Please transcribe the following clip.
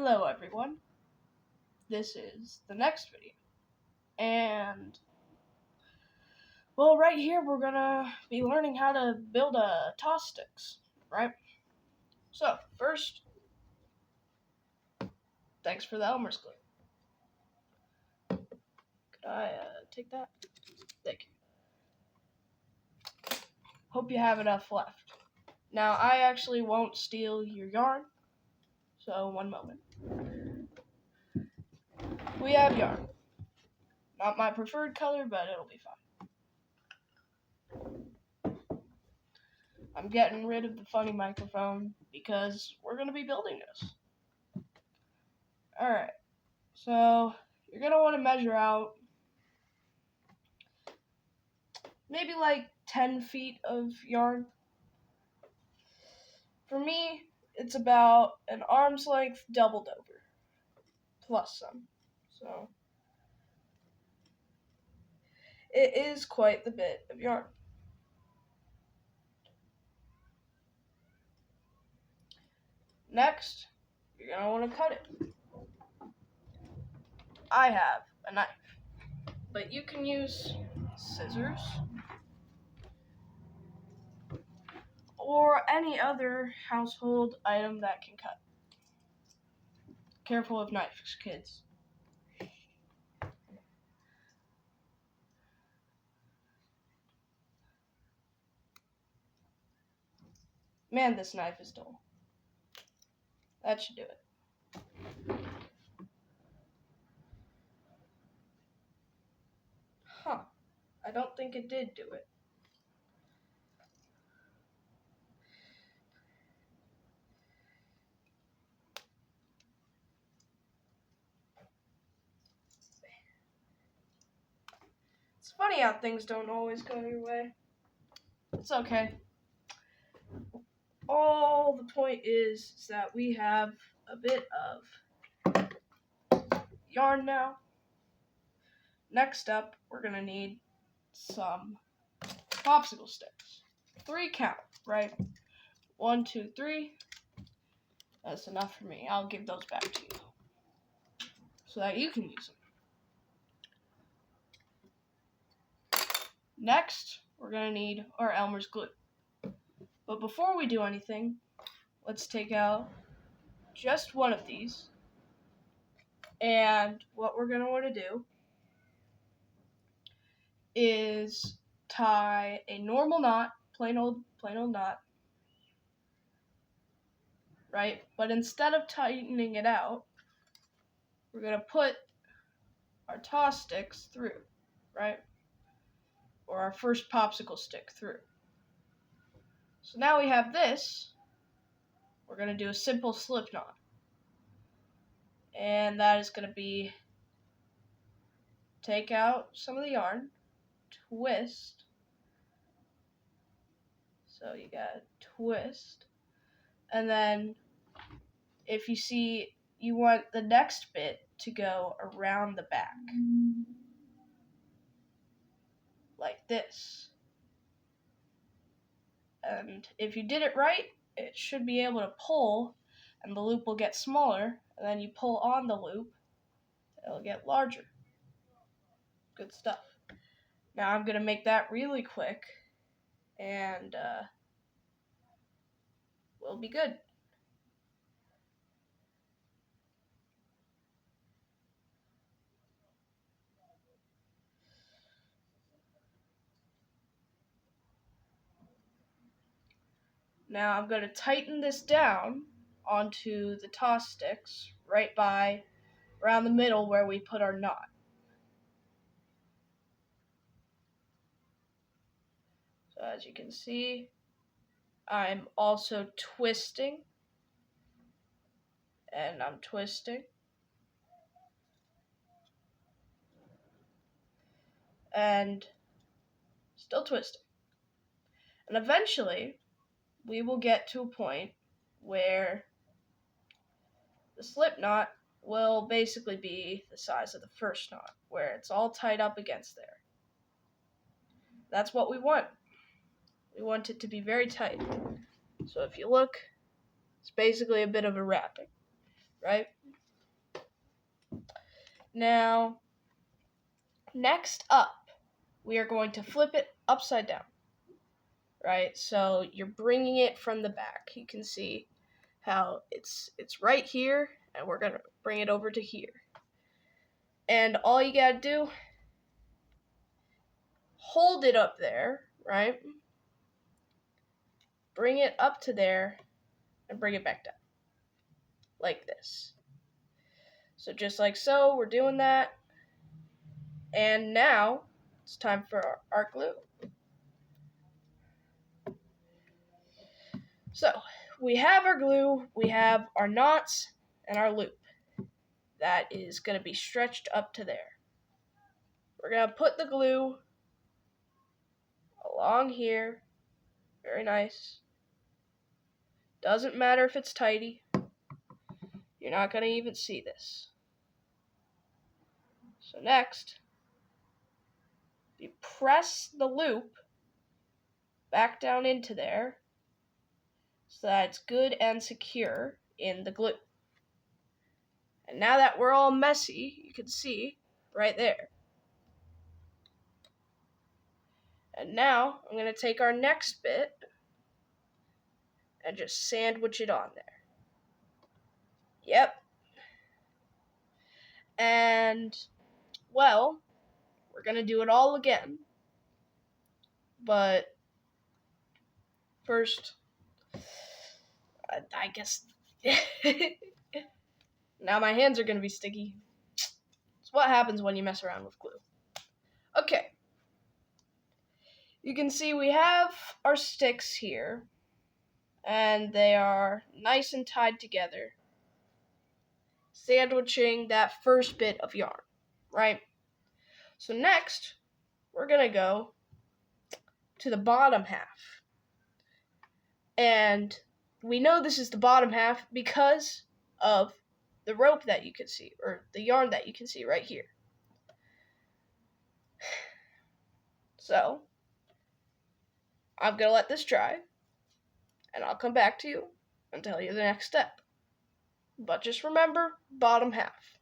Hello everyone, this is the next video, and well, right here we're gonna be learning how to build a Toss Stix, right? So, first, thanks for the Elmer's glue. Could I take that? Thank you. Hope you have enough left. Now, I actually won't steal your yarn, so one moment. We have yarn. Not my preferred color, but it'll be fine. I'm getting rid of the funny microphone because we're going to be building this. Alright, so you're going to want to measure out maybe like 10 feet of yarn. For me, it's about an arm's length doubled over, plus some. So it is quite the bit of yarn. Next, you're going to want to cut it. I have a knife, but you can use scissors or any other household item that can cut. Careful of knives, kids. Man, this knife is dull. That should do it. Huh. I don't think it did do it. It's funny how things don't always go your way. It's okay. All the point is that we have a bit of yarn now. Next up, we're going to need some popsicle sticks. 3 count, right? 1, 2, 3. That's enough for me. I'll give those back to you so that you can use them. Next, we're going to need our Elmer's glue. But before we do anything, let's take out just one of these. And what we're going to want to do is tie a normal knot, plain old knot, right? But instead of tightening it out, we're going to put our Toss Stix through, right? Or our first popsicle stick through. So now we have this. We're going to do a simple slip knot. And that is going to be take out some of the yarn, twist. So you got to twist. And then if you see, you want the next bit to go around the back. Like this. And if you did it right, it should be able to pull, and the loop will get smaller, and then you pull on the loop, it'll get larger. Good stuff. Now I'm going to make that really quick, and we'll be good. Now I'm going to tighten this down onto the Toss Stix right by around the middle where we put our knot. So as you can see, I'm also twisting, and I'm twisting, and still twisting. And eventually, we will get to a point where the slip knot will basically be the size of the first knot, where it's all tied up against there. That's what we want. We want it to be very tight. So if you look, it's basically a bit of a wrapping, right? Now, next up, we are going to flip it upside down, right? So you're bringing it from the back. You can see how it's right here, and we're going to bring it over to here. And all you got to do, hold it up there, right? Bring it up to there, and bring it back down, like this. So just like so, we're doing that. And now, it's time for our glue. So, we have our glue, we have our knots, and our loop. That is going to be stretched up to there. We're going to put the glue along here. Very nice. Doesn't matter if it's tidy. You're not going to even see this. So next, you press the loop back down into there so that it's good and secure in the glue. And now that we're all messy, you can see right there. And now I'm going to take our next bit and just sandwich it on there. Yep. And, well, we're going to do it all again. But first, I guess, now my hands are going to be sticky. It's what happens when you mess around with glue. Okay. You can see we have our sticks here, and they are nice and tied together, sandwiching that first bit of yarn, right? So next, we're going to go to the bottom half. And we know this is the bottom half because of the rope that you can see, or the yarn that you can see right here. So, I'm going to let this dry, and I'll come back to you and tell you the next step. But just remember, bottom half.